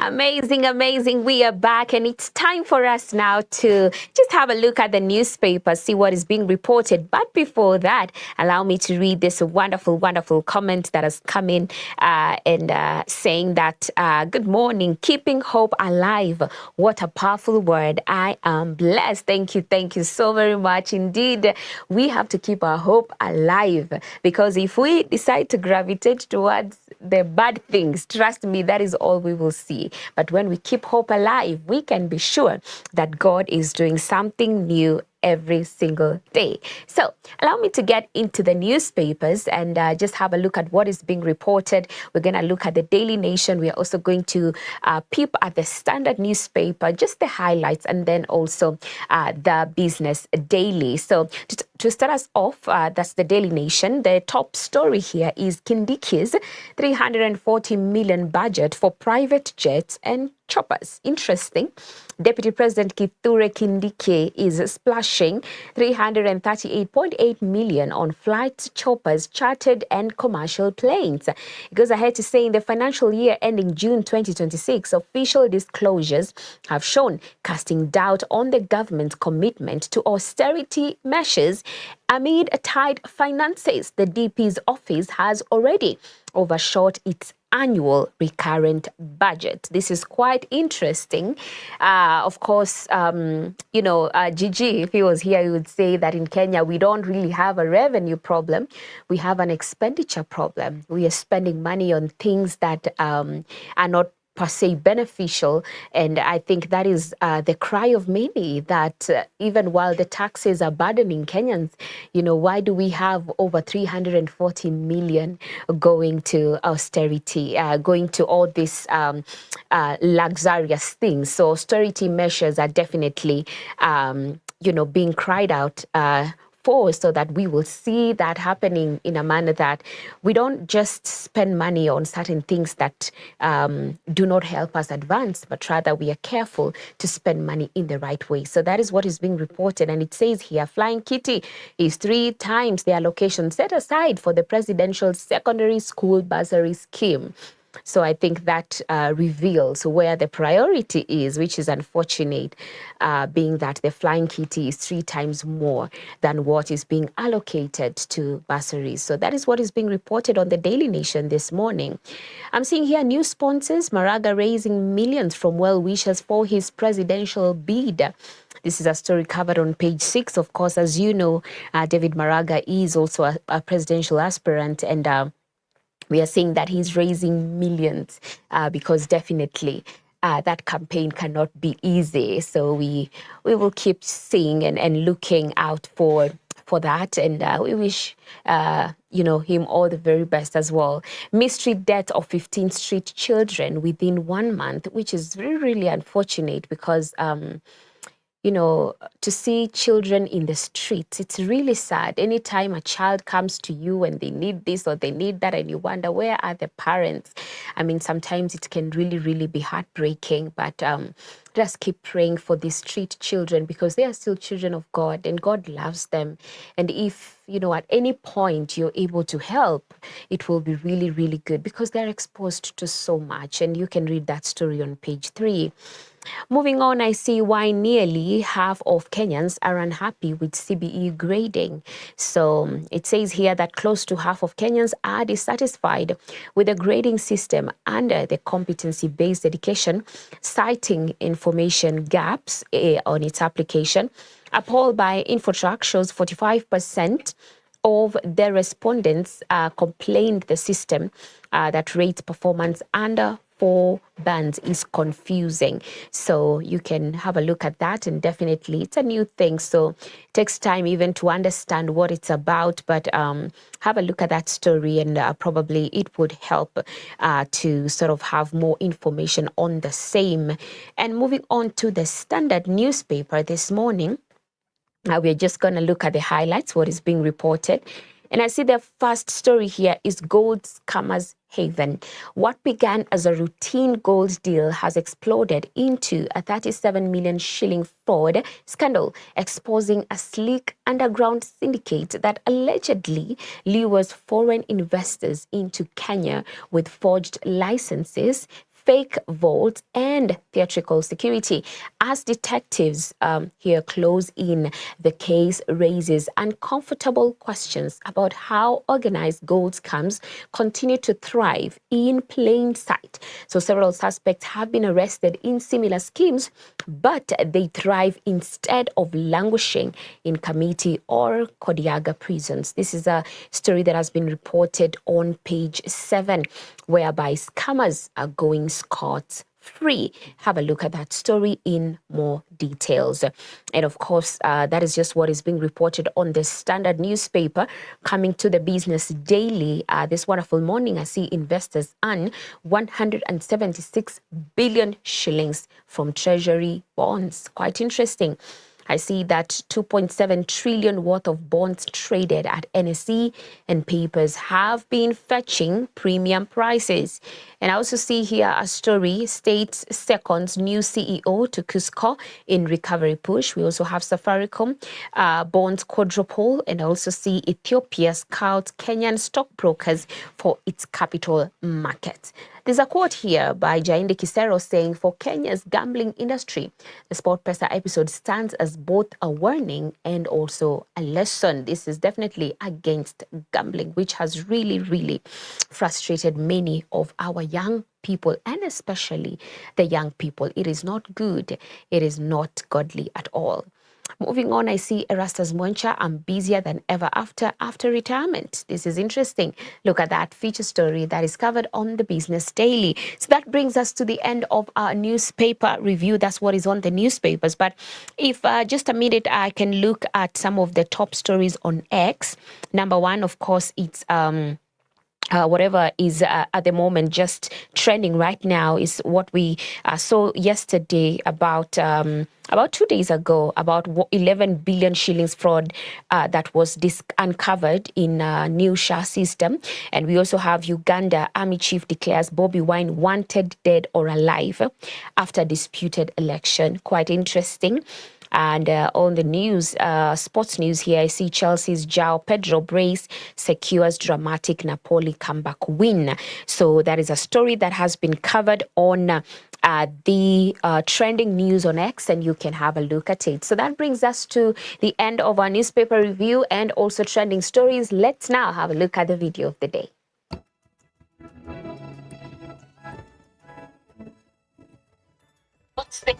Amazing, amazing. We are back, and it's time for us now to just have a look at the newspaper, see what is being reported. But before that, allow me to read this wonderful, wonderful comment that has come in and saying that, good morning, keeping hope alive. What a powerful word. I am blessed. Thank you so very much. Indeed, we have to keep our hope alive, because if we decide to gravitate towards the bad things, trust me, that is all we will see. But when we keep hope alive, we can be sure that God is doing something new every single day. So allow me to get into the newspapers and just have a look at what is being reported. We're going to look at the Daily Nation. We are also going to peep at the Standard newspaper, just the highlights, and then also the Business Daily. So to start us off, that's the Daily Nation. The top story here is Kindiki's 340 million budget for private jets and choppers. Interesting. Deputy President Kithure Kindiki is splashing 338.8 million on flights, choppers, chartered and commercial planes. It goes ahead to say in the financial year ending June 2026, official disclosures have shown casting doubt on the government's commitment to austerity measures amid tight finances. The DP's office has already overshot its annual recurrent budget. This is quite interesting. Of course, Gigi, if he was here, he would say that in Kenya, we don't really have a revenue problem. We have an expenditure problem. We are spending money on things that are not per se beneficial, and I think that is the cry of many, that even while the taxes are burdening Kenyans, why do we have over 340 million going to austerity, going to all these luxurious things? So austerity measures are definitely being cried out for, so that we will see that happening in a manner that we don't just spend money on certain things that do not help us advance, but rather we are careful to spend money in the right way. So that is what is being reported. And it says here, Flying Kitty is 3 times the allocation set aside for the presidential secondary school bursary scheme. So I think that reveals where the priority is, which is unfortunate, being that the Flying Kitty is 3 times more than what is being allocated to bursaries. So that is what is being reported on the Daily Nation this morning. I'm seeing here new sponsors, Maraga raising millions from well-wishers for his presidential bid. This is a story covered on page 6. Of course, as you know, David Maraga is also a presidential aspirant, and we are seeing that he's raising millions because definitely that campaign cannot be easy. So we will keep seeing and looking out for that, and we wish him all the very best as well. Mystery death of 15 street children within 1 month, which is really, really unfortunate, because to see children in the streets, it's really sad. Anytime a child comes to you and they need this or they need that, and you wonder, where are the parents? I mean, sometimes it can really, really be heartbreaking, but just keep praying for these street children, because they are still children of God, and God loves them. And if, at any point you're able to help, it will be really, really good, because they're exposed to so much. And you can read that story on page 3. Moving on, I see why nearly half of Kenyans are unhappy with CBE grading. So it says here that close to half of Kenyans are dissatisfied with the grading system under the competency-based education, citing information gaps on its application. A poll by Infotrack shows 45% of the respondents complained the system that rates performance under 4 bands is confusing. So you can have a look at that, and definitely it's a new thing. So it takes time even to understand what it's about, but have a look at that story, and probably it would help to sort of have more information on the same. And moving on to the Standard newspaper this morning, we're just going to look at the highlights, what is being reported. And I see the first story here is gold scammers haven. What began as a routine gold deal has exploded into a 37 million shilling fraud scandal, exposing a sleek underground syndicate that allegedly lures foreign investors into Kenya with forged licenses, fake vaults, and theatrical security. As detectives here close in, the case raises uncomfortable questions about how organized gold scams continue to thrive in plain sight. So several suspects have been arrested in similar schemes, but they thrive instead of languishing in Kamiti or Kodiaga prisons. This is a story that has been reported on page 7, whereby scammers are going scot-free. Have a look at that story in more details. And of course, that is just what is being reported on the Standard newspaper. Coming to the Business Daily this wonderful morning, I see investors earn 176 billion shillings from Treasury bonds. Quite interesting. I see that 2.7 trillion worth of bonds traded at NSE and papers have been fetching premium prices. And I also see here a story states Second's new CEO to Cusco in recovery push. We also have Safaricom bonds quadruple, and I also see Ethiopia scouts Kenyan stockbrokers for its capital market. There's a quote here by Jainde Kisero saying, for Kenya's gambling industry, the SportPesa episode stands as both a warning and also a lesson. This is definitely against gambling, which has really, really frustrated many of our young people, and especially the young people. It is not good. It is not godly at all. Moving on, I see Erastus Mwencha, I'm busier than ever after retirement. This is interesting. Look at that feature story that is covered on the Business Daily. So that brings us to the end of our newspaper review. That's what is on the newspapers. But if just a minute, I can look at some of the top stories on X. Number one, of course, it's whatever is at the moment just trending right now is what we saw yesterday about 2 days ago, about 11 billion shillings fraud that was uncovered in New SHA system. And we also have Uganda Army chief declares Bobby Wine wanted dead or alive after disputed election. Quite interesting. And on the news, sports news here, I see Chelsea's João Pedro brace secures dramatic Napoli comeback win. So that is a story that has been covered on the trending news on X, and you can have a look at it. So that brings us to the end of our newspaper review and also trending stories. Let's now have a look at the video of the day. What's the